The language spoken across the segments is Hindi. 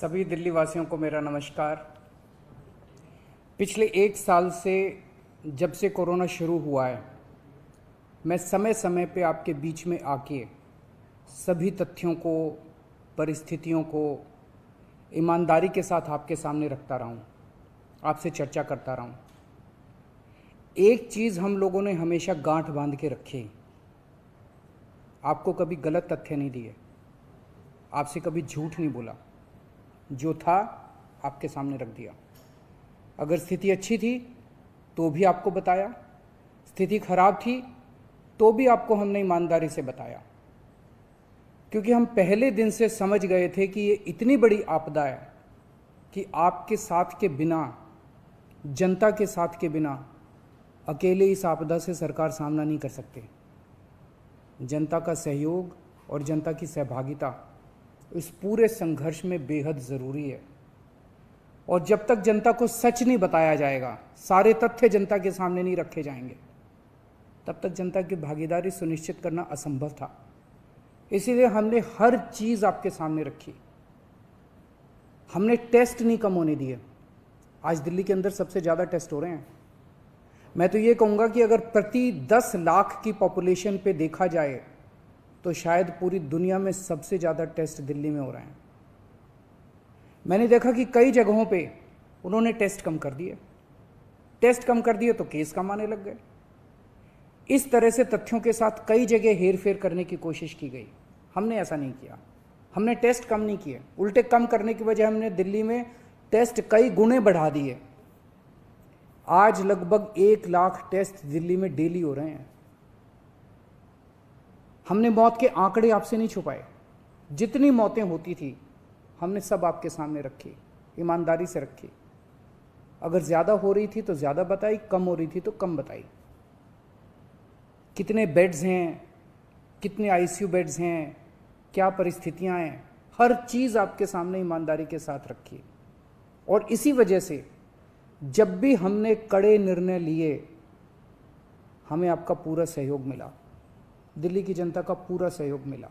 सभी दिल्ली वासियों को मेरा नमस्कार। पिछले एक साल से जब से कोरोना शुरू हुआ है, मैं समय समय पे आपके बीच में आके सभी तथ्यों को, परिस्थितियों को ईमानदारी के साथ आपके सामने रखता रहा हूँ, आपसे चर्चा करता रहा हूँ। एक चीज़ हम लोगों ने हमेशा गांठ बांध के रखी, आपको कभी गलत तथ्य नहीं दिए, आपसे कभी झूठ नहीं बोला, जो था आपके सामने रख दिया। अगर स्थिति अच्छी थी तो भी आपको बताया, स्थिति खराब थी तो भी आपको हमने ईमानदारी से बताया, क्योंकि हम पहले दिन से समझ गए थे कि ये इतनी बड़ी आपदा है कि आपके साथ के बिना, जनता के साथ के बिना अकेले इस आपदा से सरकार सामना नहीं कर सकती। जनता का सहयोग और जनता की सहभागिता इस पूरे संघर्ष में बेहद ज़रूरी है। और जब तक जनता को सच नहीं बताया जाएगा, सारे तथ्य जनता के सामने नहीं रखे जाएंगे, तब तक जनता की भागीदारी सुनिश्चित करना असंभव था। इसीलिए हमने हर चीज़ आपके सामने रखी। हमने टेस्ट नहीं कम होने दिए। आज दिल्ली के अंदर सबसे ज़्यादा टेस्ट हो रहे हैं। मैं तो ये कहूँगा कि अगर प्रति 10 लाख की पॉपुलेशन पे देखा जाए तो शायद पूरी दुनिया में सबसे ज़्यादा टेस्ट दिल्ली में हो रहे हैं। मैंने देखा कि कई जगहों पे उन्होंने टेस्ट कम कर दिए। टेस्ट कम कर दिए तो केस कम आने लग गए। इस तरह से तथ्यों के साथ कई जगह हेरफेर करने की कोशिश की गई। हमने ऐसा नहीं किया। हमने टेस्ट कम नहीं किए, उल्टे कम करने की वजह हमने दिल्ली में टेस्ट कई गुने बढ़ा दिए। आज लगभग 1 लाख टेस्ट दिल्ली में डेली हो रहे हैं। हमने मौत के आंकड़े आपसे नहीं छुपाए। जितनी मौतें होती थी हमने सब आपके सामने रखी, ईमानदारी से रखी। अगर ज़्यादा हो रही थी तो ज़्यादा बताई, कम हो रही थी तो कम बताई। कितने बेड्स हैं, कितने आईसीयू बेड्स हैं, क्या परिस्थितियां हैं, हर चीज़ आपके सामने ईमानदारी के साथ रखी। और इसी वजह से जब भी हमने कड़े निर्णय लिए, हमें आपका पूरा सहयोग मिला, दिल्ली की जनता का पूरा सहयोग मिला।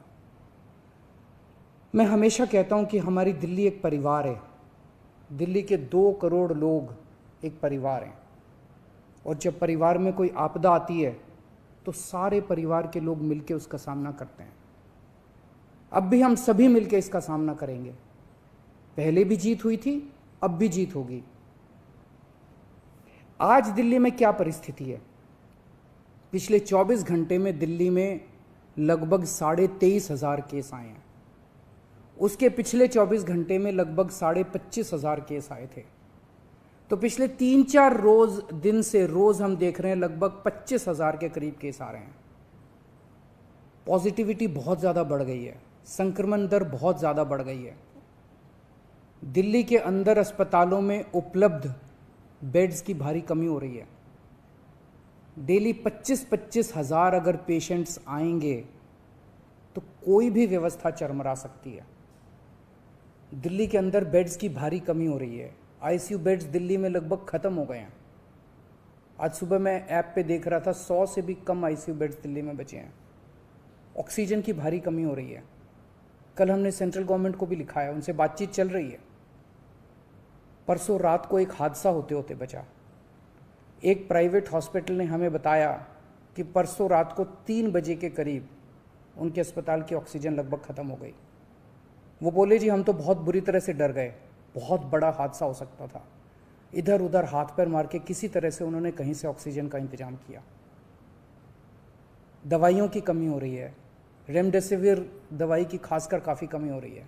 मैं हमेशा कहता हूं कि हमारी दिल्ली एक परिवार है। दिल्ली के 2 करोड़ लोग एक परिवार हैं। और जब परिवार में कोई आपदा आती है तो सारे परिवार के लोग मिलकर उसका सामना करते हैं। अब भी हम सभी मिलकर इसका सामना करेंगे। पहले भी जीत हुई थी, अब भी जीत होगी। आज दिल्ली में क्या परिस्थिति है? पिछले 24 घंटे में दिल्ली में लगभग 23,500 केस आए हैं। उसके पिछले 24 घंटे में लगभग 25,500 केस आए थे। तो पिछले 3-4 दिन से रोज हम देख रहे हैं लगभग 25,000 के करीब केस आ रहे हैं। पॉजिटिविटी बहुत ज़्यादा बढ़ गई है, संक्रमण दर बहुत ज़्यादा बढ़ गई है। दिल्ली के अंदर अस्पतालों में उपलब्ध बेड्स की भारी कमी हो रही है। डेली 25-25 हज़ार अगर पेशेंट्स आएंगे तो कोई भी व्यवस्था चरमरा सकती है। दिल्ली के अंदर बेड्स की भारी कमी हो रही है। आईसीयू बेड्स दिल्ली में लगभग ख़त्म हो गए हैं। आज सुबह मैं ऐप पे देख रहा था 100 से भी कम आईसीयू बेड्स दिल्ली में बचे हैं। ऑक्सीजन की भारी कमी हो रही है। कल हमने सेंट्रल गवर्नमेंट को भी लिखा है, उनसे बातचीत चल रही है। परसों रात को एक हादसा होते होते बचा। एक प्राइवेट हॉस्पिटल ने हमें बताया कि परसों रात को 3 बजे के करीब उनके अस्पताल की ऑक्सीजन लगभग ख़त्म हो गई। वो बोले जी हम तो बहुत बुरी तरह से डर गए, बहुत बड़ा हादसा हो सकता था। इधर उधर हाथ पैर मार के किसी तरह से उन्होंने कहीं से ऑक्सीजन का इंतजाम किया। दवाइयों की कमी हो रही है, रेमडेसिविर दवाई की खासकर काफ़ी कमी हो रही है।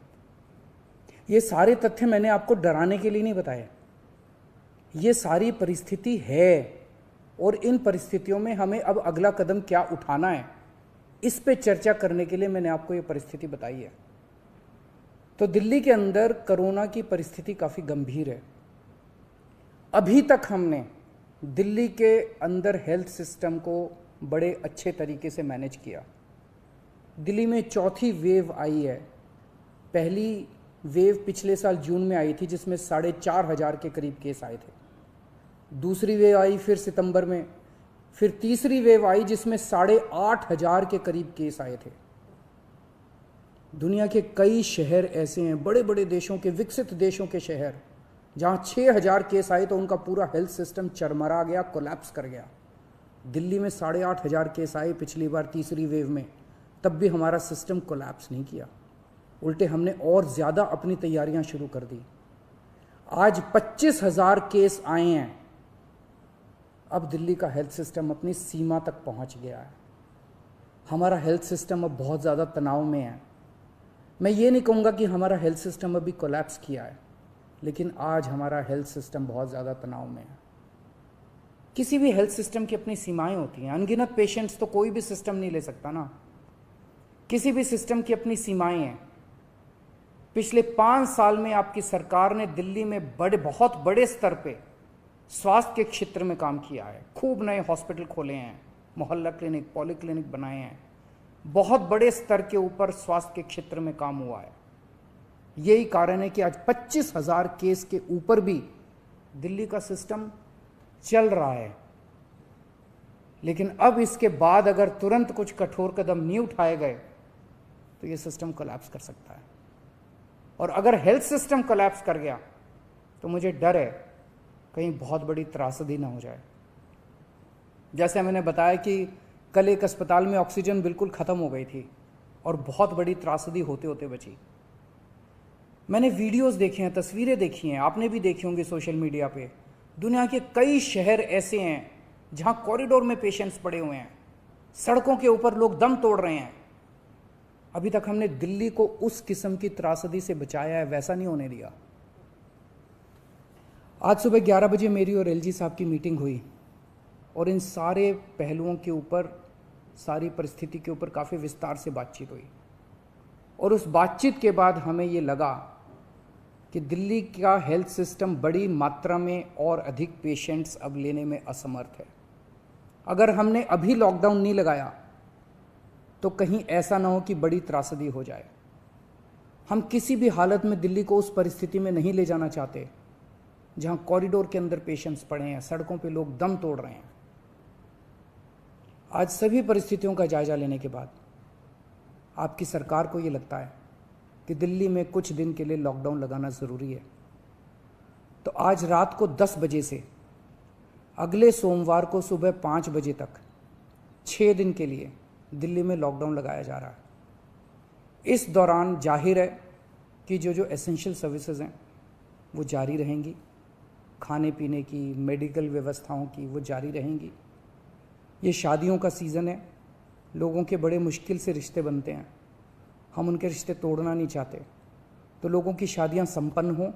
ये सारे तथ्य मैंने आपको डराने के लिए नहीं बताए। ये सारी परिस्थिति है और इन परिस्थितियों में हमें अब अगला कदम क्या उठाना है, इस पे चर्चा करने के लिए मैंने आपको ये परिस्थिति बताई है। तो दिल्ली के अंदर कोरोना की परिस्थिति काफ़ी गंभीर है। अभी तक हमने दिल्ली के अंदर हेल्थ सिस्टम को बड़े अच्छे तरीके से मैनेज किया। दिल्ली में 4थी वेव आई है। पहली वेव पिछले साल जून में आई थी जिसमें 4,500 के करीब केस आए थे। दूसरी वेव आई फिर सितंबर में, फिर तीसरी वेव आई जिसमें 8,500 के करीब केस आए थे। दुनिया के कई शहर ऐसे हैं, बड़े बड़े देशों के, विकसित देशों के शहर, जहाँ 6,000 केस आए तो उनका पूरा हेल्थ सिस्टम चरमरा गया, कोलैप्स कर गया। दिल्ली में 8,500 केस आए पिछली बार तीसरी वेव में, तब भी हमारा सिस्टम कोलैप्स नहीं किया, उल्टे हमने और ज़्यादा अपनी तैयारियां शुरू कर दी। आज 25,000 केस आए हैं। अब दिल्ली का हेल्थ सिस्टम अपनी सीमा तक पहुंच गया है। हमारा हेल्थ सिस्टम अब बहुत ज़्यादा तनाव में है। मैं ये नहीं कहूँगा कि हमारा हेल्थ सिस्टम अभी कोलैप्स किया है, लेकिन आज हमारा हेल्थ सिस्टम बहुत ज़्यादा तनाव में है। किसी भी हेल्थ सिस्टम की अपनी सीमाएं होती हैं। अनगिनत पेशेंट्स तो कोई भी सिस्टम नहीं ले सकता ना। किसी भी सिस्टम की अपनी सीमाएं हैं। पिछले 5 साल में आपकी सरकार ने दिल्ली में बहुत बड़े स्तर पे स्वास्थ्य के क्षेत्र में काम किया है। खूब नए हॉस्पिटल खोले हैं, मोहल्ला क्लिनिक, पॉली क्लिनिक बनाए हैं। बहुत बड़े स्तर के ऊपर स्वास्थ्य के क्षेत्र में काम हुआ है। यही कारण है कि आज 25,000 केस के ऊपर भी दिल्ली का सिस्टम चल रहा है। लेकिन अब इसके बाद अगर तुरंत कुछ कठोर कदम नहीं उठाए गए तो ये सिस्टम कोलैप्स कर सकता है। और अगर हेल्थ सिस्टम कोलैप्स कर गया तो मुझे डर है कहीं बहुत बड़ी त्रासदी ना हो जाए। जैसे मैंने बताया कि कल एक अस्पताल में ऑक्सीजन बिल्कुल ख़त्म हो गई थी और बहुत बड़ी त्रासदी होते होते बची। मैंने वीडियोस देखे हैं, तस्वीरें देखी हैं, आपने भी देखी होंगी सोशल मीडिया पे। दुनिया के कई शहर ऐसे हैं जहां कॉरिडोर में पेशेंट्स पड़े हुए हैं, सड़कों के ऊपर लोग दम तोड़ रहे हैं। अभी तक हमने दिल्ली को उस किस्म की त्रासदी से बचाया है, वैसा नहीं होने दिया। आज सुबह 11 बजे मेरी और एलजी साहब की मीटिंग हुई और इन सारे पहलुओं के ऊपर, सारी परिस्थिति के ऊपर काफ़ी विस्तार से बातचीत हुई। और उस बातचीत के बाद हमें ये लगा कि दिल्ली का हेल्थ सिस्टम बड़ी मात्रा में और अधिक पेशेंट्स अब लेने में असमर्थ है। अगर हमने अभी लॉकडाउन नहीं लगाया तो कहीं ऐसा ना हो कि बड़ी त्रासदी हो जाए। हम किसी भी हालत में दिल्ली को उस परिस्थिति में नहीं ले जाना चाहते जहां कॉरिडोर के अंदर पेशेंट्स पड़े हैं, सड़कों पे लोग दम तोड़ रहे हैं। आज सभी परिस्थितियों का जायजा लेने के बाद आपकी सरकार को ये लगता है कि दिल्ली में कुछ दिन के लिए लॉकडाउन लगाना ज़रूरी है, तो आज रात को 10 बजे से अगले सोमवार को सुबह 5 बजे तक 6 दिन के लिए दिल्ली में लॉकडाउन लगाया जा रहा है। इस दौरान जाहिर है कि जो एसेंशियल सर्विसेज हैं वो जारी रहेंगी, खाने पीने की, मेडिकल व्यवस्थाओं की वो जारी रहेंगी। ये शादियों का सीज़न है, लोगों के बड़े मुश्किल से रिश्ते बनते हैं, हम उनके रिश्ते तोड़ना नहीं चाहते, तो लोगों की शादियां संपन्न हों,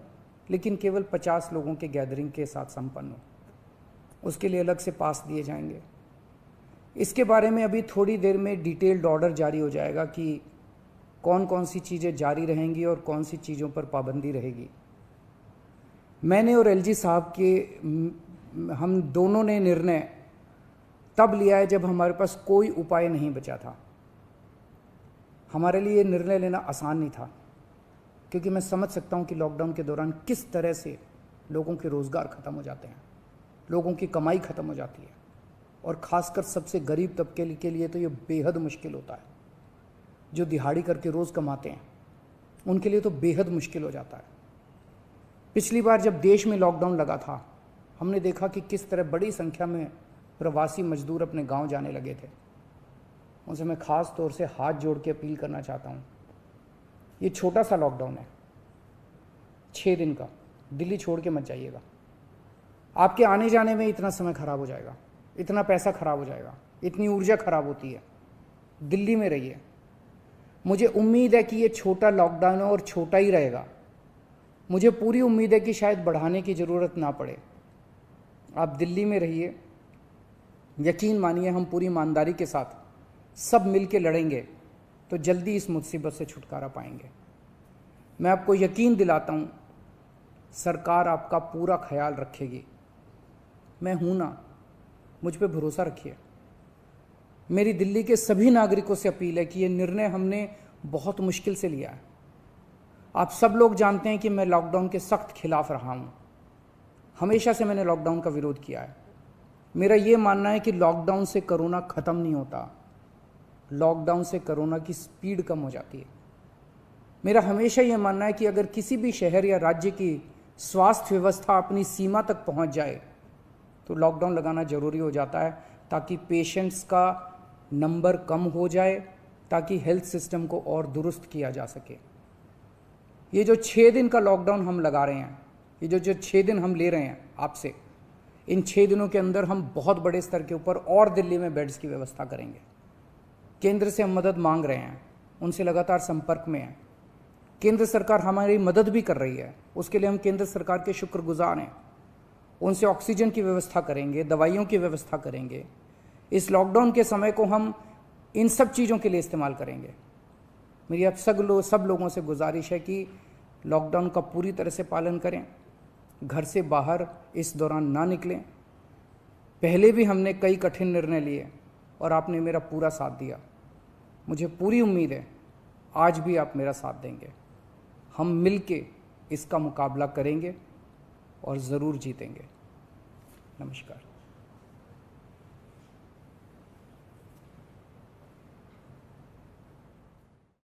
लेकिन केवल 50 लोगों के गैदरिंग के साथ संपन्न हो। उसके लिए अलग से पास दिए जाएंगे। इसके बारे में अभी थोड़ी देर में डिटेल्ड ऑर्डर जारी हो जाएगा कि कौन कौन सी चीज़ें जारी रहेंगी और कौन सी चीज़ों पर पाबंदी रहेगी। मैंने और एलजी साहब के हम दोनों ने निर्णय तब लिया है जब हमारे पास कोई उपाय नहीं बचा था। हमारे लिए निर्णय लेना आसान नहीं था, क्योंकि मैं समझ सकता हूं कि लॉकडाउन के दौरान किस तरह से लोगों के रोज़गार ख़त्म हो जाते हैं, लोगों की कमाई ख़त्म हो जाती है, और ख़ासकर सबसे गरीब तबके के लिए तो ये बेहद मुश्किल होता है। जो दिहाड़ी करके रोज़ कमाते हैं उनके लिए तो बेहद मुश्किल हो जाता है। पिछली बार जब देश में लॉकडाउन लगा था, हमने देखा कि किस तरह बड़ी संख्या में प्रवासी मजदूर अपने गांव जाने लगे थे। उनसे मैं ख़ास तौर से हाथ जोड़ के अपील करना चाहता हूँ, ये छोटा सा लॉकडाउन है, 6 दिन का, दिल्ली छोड़ के मत जाइएगा। आपके आने जाने में इतना समय खराब हो जाएगा, इतना पैसा खराब हो जाएगा, इतनी ऊर्जा खराब होती है। दिल्ली में रहिए। मुझे उम्मीद है कि ये छोटा लॉकडाउन है और छोटा ही रहेगा। मुझे पूरी उम्मीद है कि शायद बढ़ाने की ज़रूरत ना पड़े। आप दिल्ली में रहिए। यकीन मानिए, हम पूरी ईमानदारी के साथ सब मिल के लड़ेंगे तो जल्दी इस मुसीबत से छुटकारा पाएंगे। मैं आपको यकीन दिलाता हूँ, सरकार आपका पूरा ख्याल रखेगी। मैं हूँ ना, मुझ पे भरोसा रखिए। मेरी दिल्ली के सभी नागरिकों से अपील है कि ये निर्णय हमने बहुत मुश्किल से लिया है। आप सब लोग जानते हैं कि मैं लॉकडाउन के सख्त खिलाफ रहा हूँ। हमेशा से मैंने लॉकडाउन का विरोध किया है। मेरा ये मानना है कि लॉकडाउन से कोरोना ख़त्म नहीं होता, लॉकडाउन से कोरोना की स्पीड कम हो जाती है। मेरा हमेशा ये मानना है कि अगर किसी भी शहर या राज्य की स्वास्थ्य व्यवस्था अपनी सीमा तक पहुंच जाए तो लॉकडाउन लगाना जरूरी हो जाता है, ताकि पेशेंट्स का नंबर कम हो जाए, ताकि हेल्थ सिस्टम को और दुरुस्त किया जा सके। ये जो 6 दिन का लॉकडाउन हम लगा रहे हैं, ये जो 6 दिन हम ले रहे हैं आपसे, इन 6 दिनों के अंदर हम बहुत बड़े स्तर के ऊपर और दिल्ली में बेड्स की व्यवस्था करेंगे। केंद्र से हम मदद मांग रहे हैं, उनसे लगातार संपर्क में हैं। केंद्र सरकार हमारी मदद भी कर रही है, उसके लिए हम केंद्र सरकार के शुक्रगुजार हैं। उनसे ऑक्सीजन की व्यवस्था करेंगे, दवाइयों की व्यवस्था करेंगे। इस लॉकडाउन के समय को हम इन सब चीज़ों के लिए इस्तेमाल करेंगे। मेरी अब सब लोगों से गुजारिश है कि लॉकडाउन का पूरी तरह से पालन करें, घर से बाहर इस दौरान ना निकलें। पहले भी हमने कई कठिन निर्णय लिए और आपने मेरा पूरा साथ दिया। मुझे पूरी उम्मीद है आज भी आप मेरा साथ देंगे। हम मिलके इसका मुकाबला करेंगे और ज़रूर जीतेंगे। नमस्कार।